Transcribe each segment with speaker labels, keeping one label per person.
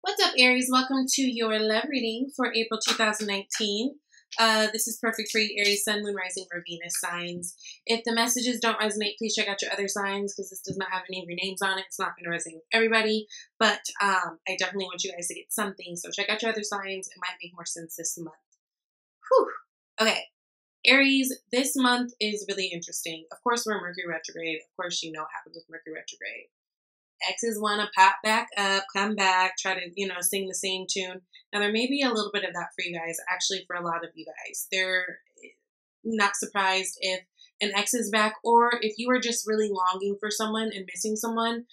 Speaker 1: What's up, Aries? Welcome to your love reading for April 2019. This is perfect for you, Aries, Sun, Moon, Rising, or Venus signs. If the messages don't resonate, please check out your other signs because this does not have any of your names on it. It's not going to resonate with everybody, but I definitely want you guys to get something. So check out your other signs. It might make more sense this month. Whew. Okay. Aries, this month is really interesting. Of course, we're Mercury retrograde. Of course, you know what happens with Mercury retrograde. Exes want to pop back up, come back, try to, sing the same tune. Now, there may be a little bit of that for you guys, actually, for a lot of you guys. They're not surprised if an ex is back or if you are just really longing for someone and missing someone,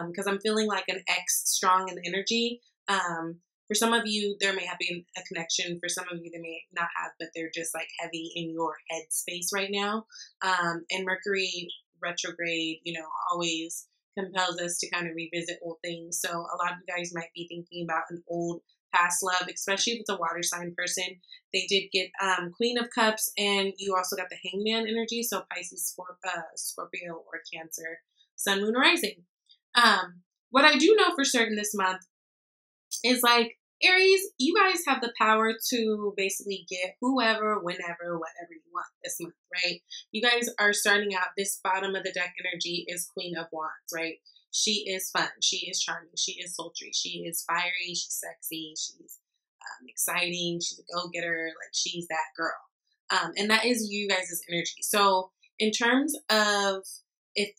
Speaker 1: because I'm feeling like an ex strong in energy. For some of you, there may have been a connection. For some of you, they may not have, but they're just like heavy in your head space right now. And Mercury retrograde, always compels us to kind of revisit old things. So a lot of you guys might be thinking about an old past love, especially if it's a water sign person. They did get Queen of Cups, and you also got the Hangman energy. So Pisces, Scorpio, or Cancer, Sun, Moon, Rising. What I do know for certain this month is like, Aries, you guys have the power to basically get whoever, whenever, whatever you want this month, right? You guys are starting out, this bottom of the deck energy is Queen of Wands, right? She is fun. She is charming. She is sultry. She is fiery. She's sexy. She's exciting. She's a go-getter. Like, she's that girl. And that is you guys' energy. So in terms of if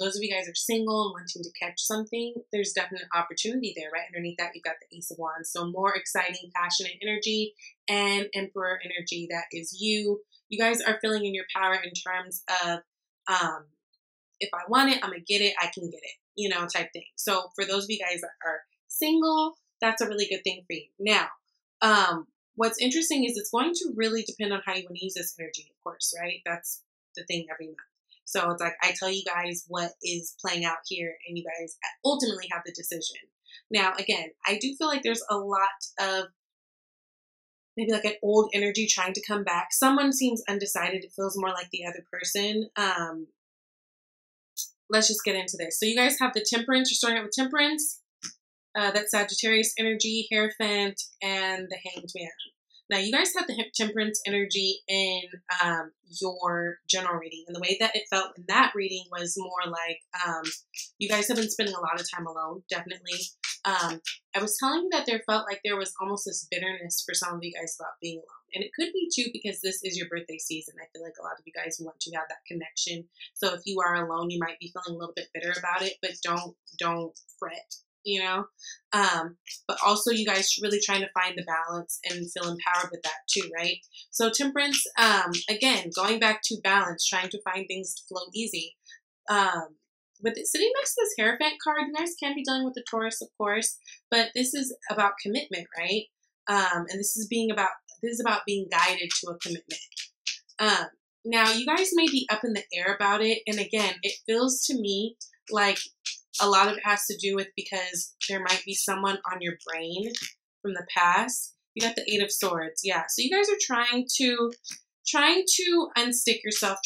Speaker 1: those of you guys are single and wanting to catch something, there's definite opportunity there, right? Underneath that, you've got the Ace of Wands. So more exciting, passionate energy and Emperor energy. That is you. You guys are feeling in your power in terms of, if I want it, I'm going to get it. I can get it, type thing. So for those of you guys that are single, that's a really good thing for you. Now, what's interesting is it's going to really depend on how you want to use this energy, of course, right? That's the thing every month. So it's like I tell you guys what is playing out here, and you guys ultimately have the decision. Now, again, I do feel like there's a lot of maybe like an old energy trying to come back. Someone seems undecided. It feels more like the other person. Let's just get into this. So you guys have the Temperance. You're starting out with Temperance. That's Sagittarius energy, Hierophant, and the Hanged Man. Now, you guys have the Temperance energy in your general reading. And the way that it felt in that reading was more like you guys have been spending a lot of time alone, definitely. I was telling you that there felt like there was almost this bitterness for some of you guys about being alone. And it could be, too, because this is your birthday season. I feel like a lot of you guys want to have that connection. So if you are alone, you might be feeling a little bit bitter about it, but don't fret. But also you guys really trying to find the balance and feel empowered with that too, right? So Temperance, again, going back to balance, trying to find things to flow easy. With it sitting next to this Hierophant card, you guys can be dealing with the Taurus, of course, but this is about commitment, right? And this is about being guided to a commitment. Now you guys may be up in the air about it, and again, it feels to me like a lot of it has to do with because there might be someone on your brain from the past. You got the Eight of Swords. Yeah. So you guys are trying to unstick yourself,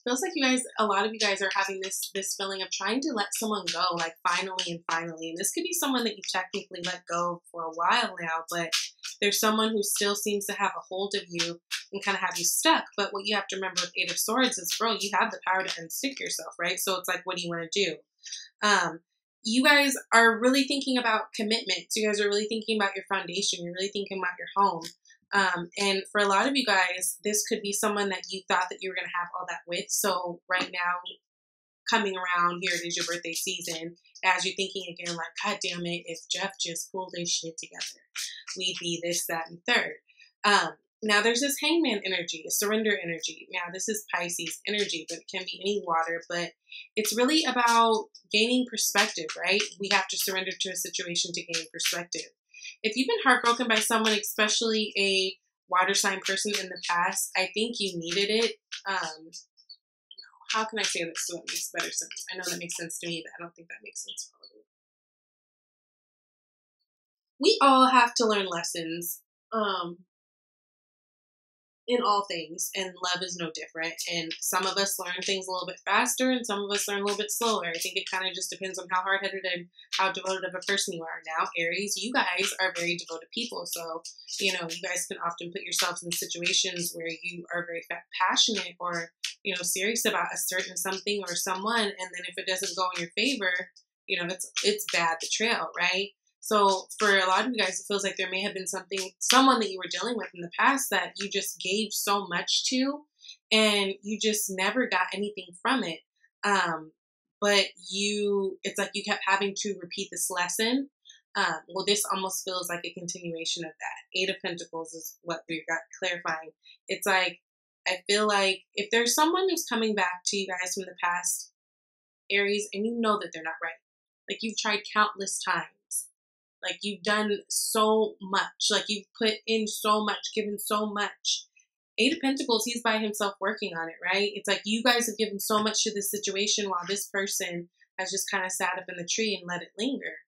Speaker 1: feels like a lot of you guys are having this feeling of trying to let someone go, like finally. And this could be someone that you've technically let go for a while now, but there's someone who still seems to have a hold of you and kind of have you stuck. But what you have to remember with Eight of Swords is, girl, you have the power to unstick yourself, right? So it's like, what do you want to do? You guys are really thinking about commitment. So you guys are really thinking about your foundation. You're really thinking about your home. And for a lot of you guys, this could be someone that you thought that you were going to have all that with. So right now, coming around, here it is your birthday season, as you're thinking again, like, God damn it, if Jeff just pulled his shit together, we'd be this, that, and third. Now there's this Hangman energy, a surrender energy. Now this is Pisces energy, but it can be any water, but it's really about gaining perspective, right? We have to surrender to a situation to gain perspective. If you've been heartbroken by someone, especially a water sign person in the past, I think you needed it. How can I say this so it makes better sense? I know that makes sense to me, but I don't think that makes sense for all of you. We all have to learn lessons. in all things, and love is no different. And some of us learn things a little bit faster, and some of us learn a little bit slower. I think it kind of just depends on how hard-headed and how devoted of a person you are. Now, Aries, you guys are very devoted people, so you guys can often put yourselves in situations where you are very passionate or serious about a certain something or someone, and then if it doesn't go in your favor, it's bad betrayal, right? So for a lot of you guys, it feels like there may have been someone that you were dealing with in the past that you just gave so much to, and you just never got anything from it. But it's like you kept having to repeat this lesson. Well, this almost feels like a continuation of that. 8 of Pentacles is what we got clarifying. It's like, I feel like if there's someone who's coming back to you guys from the past, Aries, and you know that they're not right. Like, you've tried countless times. Like, you've done so much. Like, you've put in so much, given so much. 8 of Pentacles, he's by himself working on it, right? It's like you guys have given so much to this situation while this person has just kind of sat up in the tree and let it linger.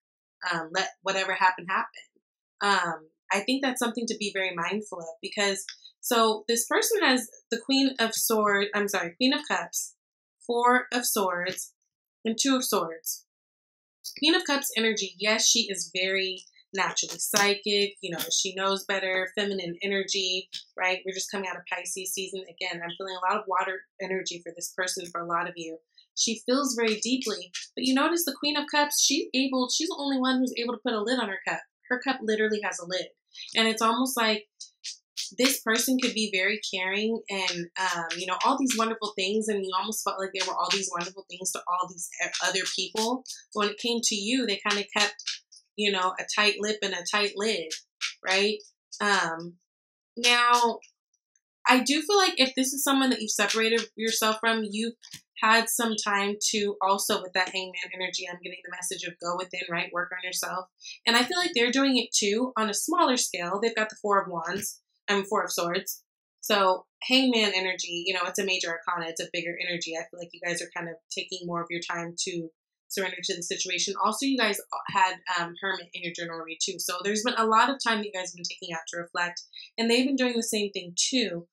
Speaker 1: Let whatever happen, happen. I think that's something to be very mindful of, because so this person has the Queen of Cups, 4 of Swords, and 2 of Swords. Queen of Cups energy, yes, she is very naturally psychic. She knows better, feminine energy, right? We're just coming out of Pisces season. Again, I'm feeling a lot of water energy for this person, for a lot of you. She feels very deeply, but you notice the Queen of Cups, she's the only one who's able to put a lid on her cup. Her cup literally has a lid. And it's almost like this person could be very caring and, all these wonderful things. And you almost felt like there were all these wonderful things to all these other people. But when it came to you, they kind of kept, a tight lip and a tight lid, right? Now, I do feel like if this is someone that you've separated yourself from, you've had some time to also, with that Hangman energy, I'm getting the message of go within, right? Work on yourself. And I feel like they're doing it too on a smaller scale. They've got the 4 of Swords. So Hangman energy, it's a major arcana. It's a bigger energy. I feel like you guys are kind of taking more of your time to surrender to the situation. Also, you guys had Hermit in your journal read too. So there's been a lot of time that you guys have been taking out to reflect, and they've been doing the same thing too.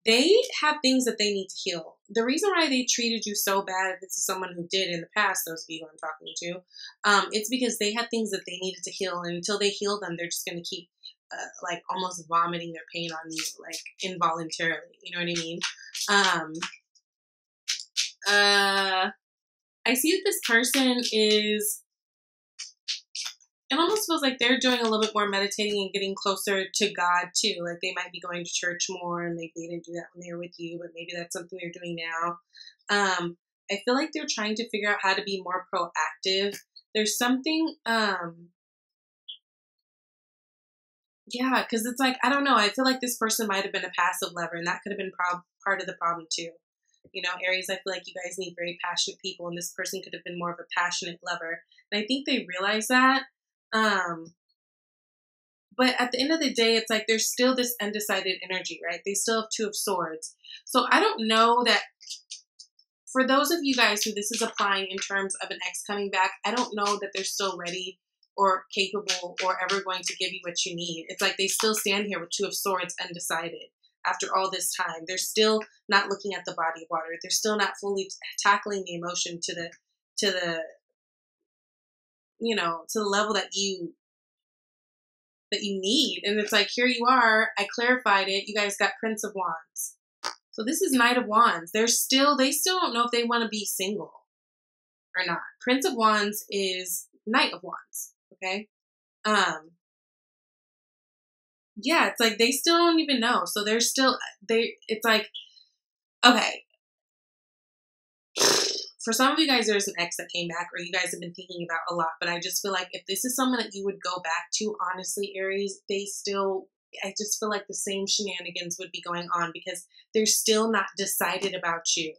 Speaker 1: They have things that they need to heal. The reason why they treated you so bad, if this is someone who did in the past, those of you who I'm talking to, it's because they had things that they needed to heal, and until they heal them, they're just going to keep like almost vomiting their pain on you, like involuntarily. You know what I mean? I see that this person is, it almost feels like they're doing a little bit more meditating and getting closer to God too. Like they might be going to church more, and maybe they didn't do that when they were with you, but maybe that's something they're doing now. I feel like they're trying to figure out how to be more proactive. There's something, yeah, because it's like, I don't know. I feel like this person might have been a passive lover, and that could have been part of the problem too. Aries, I feel like you guys need very passionate people, and this person could have been more of a passionate lover. And I think they realize that. But at the end of the day, it's like there's still this undecided energy, right? They still have 2 of Swords. So I don't know that for those of you guys who this is applying in terms of an ex coming back, I don't know that they're still ready or capable or ever going to give you what you need. It's like they still stand here with 2 of Swords undecided. After all this time, they're still not looking at the body of water. They're still not fully tackling the emotion to the level that you need. And it's like, here you are. I clarified it. You guys got Prince of Wands. So this is Knight of Wands. They still don't know if they want to be single or not. Prince of Wands is Knight of Wands. Okay. Yeah, it's like they still don't even know. So it's like, okay. For some of you guys, there's an ex that came back, or you guys have been thinking about a lot. But I just feel like if this is someone that you would go back to, honestly, Aries, I just feel like the same shenanigans would be going on because they're still not decided about you.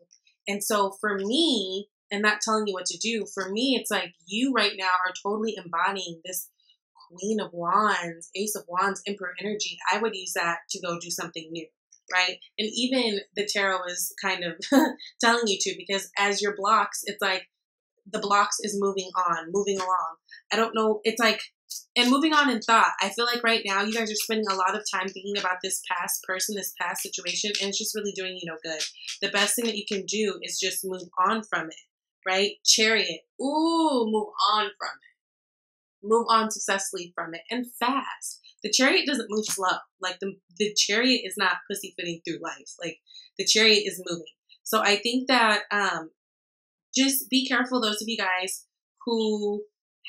Speaker 1: And so for me, and not telling you what to do, for me, it's like you right now are totally embodying this Queen of Wands, Ace of Wands, Emperor energy. I would use that to go do something new. Right? And even the tarot is kind of telling you to, because as your blocks, it's like the blocks is moving along. I don't know. It's like And moving on in thought, I feel like right now you guys are spending a lot of time thinking about this past person, this past situation, and it's just really doing you no good. The best thing that you can do is just move on from it, right? Chariot. Ooh, move on from it. Move on successfully from it, and fast. The chariot doesn't move slow. Like the chariot is not pussyfooting through life. Like the chariot is moving. So I think that just be careful, those of you guys who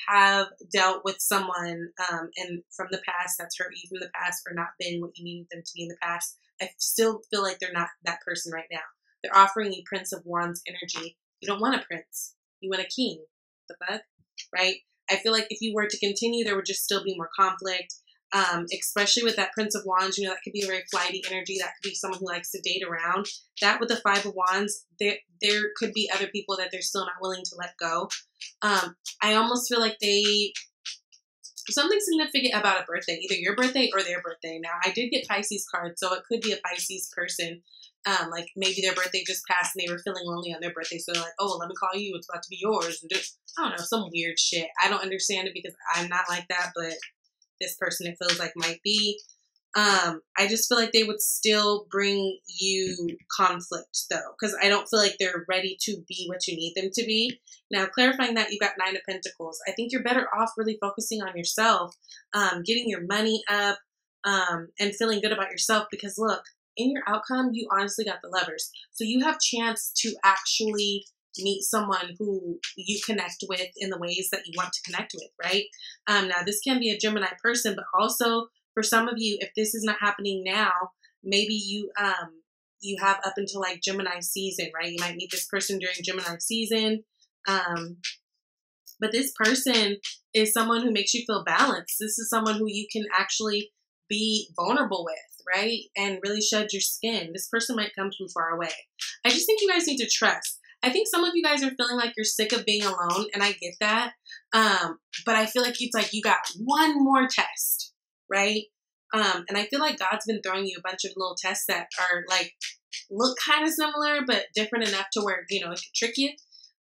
Speaker 1: have dealt with someone and from the past that's hurt you from the past or not been what you needed them to be in the past. I still feel like they're not that person right now. They're offering you Prince of Wands energy. You don't want a prince. You want a king. The fuck? Right? I feel like if you were to continue, there would just still be more conflict. Especially with that Prince of Wands, you know, that could be a very flighty energy. That could be someone who likes to date around. That with the Five of Wands, there could be other people that they're still not willing to let go. I almost feel like something significant about a birthday, either your birthday or their birthday. Now, I did get Pisces cards, so it could be a Pisces person. Like maybe their birthday just passed and they were feeling lonely on their birthday. So they're like, oh, let me call you. It's about to be yours. And just, I don't know, some weird shit. I don't understand it because I'm not like that, but this person it feels like might be. I just feel like they would still bring you conflict though, because I don't feel like they're ready to be what you need them to be. Now, clarifying that, you've got Nine of Pentacles. I think you're better off really focusing on yourself, getting your money up, and feeling good about yourself, because look, in your outcome, you honestly got the Lovers. So you have chance to actually meet someone who you connect with in the ways that you want to connect with, right? Now, this can be a Gemini person, but also for some of you, if this is not happening now, maybe you have up until like Gemini season, right? You might meet this person during Gemini season. But this person is someone who makes you feel balanced. This is someone who you can actually be vulnerable with, right? And really shed your skin. This person might come from far away. I just think you guys need to trust. I think some of you guys are feeling like you're sick of being alone, and I get that. But I feel like it's like you got one more test, right? And I feel like God's been throwing you a bunch of little tests that are like, look kind of similar, but different enough to where, you know, it could trick you.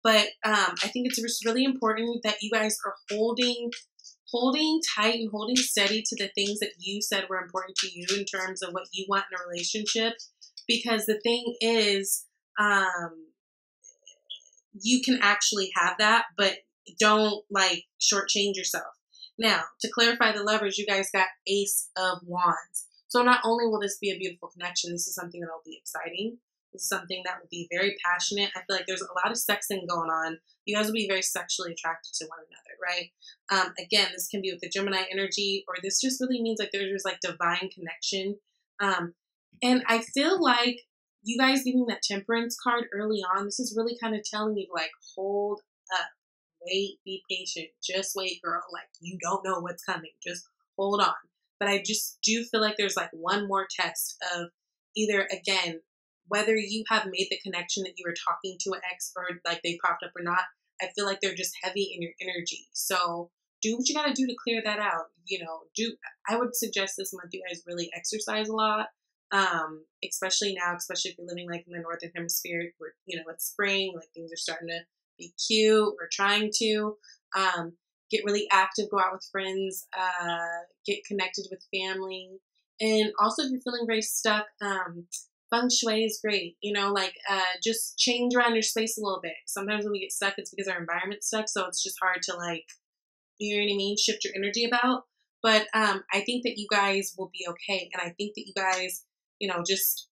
Speaker 1: But I think it's just really important that you guys are holding tight and holding steady to the things that you said were important to you in terms of what you want in a relationship. Because the thing is, you can actually have that, but don't like shortchange yourself. Now, to clarify the Lovers, you guys got Ace of Wands. So not only will this be a beautiful connection, this is something that will be exciting. This is something that will be very passionate. I feel like there's a lot of sexing going on. You guys will be very sexually attracted to one another, right? Again, this can be with the Gemini energy, or this just really means like there's like divine connection. And I feel like you guys giving that Temperance card early on, this is really kind of telling you like, hold up, wait, be patient, just wait, girl. Like you don't know what's coming, just hold on. But I just do feel like there's like one more test of either, again, whether you have made the connection that you were talking to an ex or like they popped up or not. I feel like they're just heavy in your energy. So do what you got to do to clear that out. You know, I would suggest this month you guys really exercise a lot. Especially now, especially if you're living like in the Northern Hemisphere where, you know, it's spring, like things are starting to be cute or trying to, get really active, go out with friends, get connected with family. And also if you're feeling very stuck, feng shui is great, you know, like, just change around your space a little bit. Sometimes when we get stuck, it's because our environment's stuck. So it's just hard to like, you know what I mean? Shift your energy about. But, I think that you guys will be okay. And I think that you guys, you know, just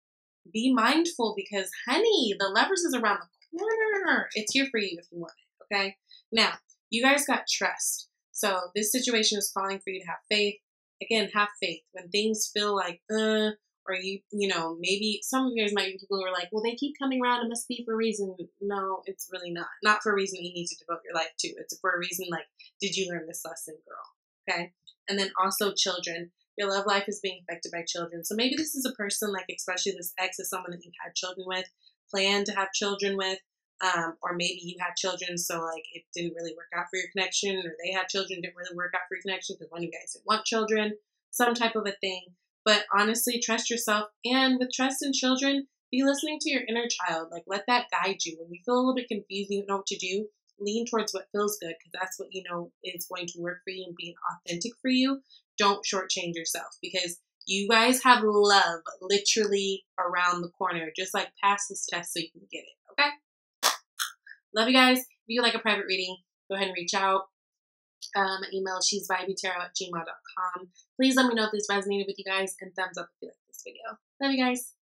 Speaker 1: be mindful because, honey, the Lovers is around the corner. It's here for you if you want it, okay? Now, you guys got trust. So this situation is calling for you to have faith. Again, have faith. When things feel like, or you know, maybe some of you guys might be people who are like, well, they keep coming around. It must be for a reason. No, it's really not. Not for a reason you need to devote your life to. It's for a reason like, did you learn this lesson, girl? Okay? And then also children. Your love life is being affected by children. So maybe this is a person, like especially this ex is someone that you've had children with, plan to have children with, or maybe you had children, so like it didn't really work out for your connection, or they had children, didn't really work out for your connection because one of you guys didn't want children, some type of a thing. But honestly, trust yourself. And with trust in children, be listening to your inner child. Like let that guide you. When you feel a little bit confused, you don't know what to do, lean towards what feels good, because that's what you know is going to work for you and being authentic for you. Don't shortchange yourself, because you guys have love literally around the corner. Just like pass this test so you can get it, okay? Love you guys. If you like a private reading, go ahead and reach out. My email is she'svibeytarot@gmail.com. Please let me know if this resonated with you guys, and thumbs up if you like this video. Love you guys.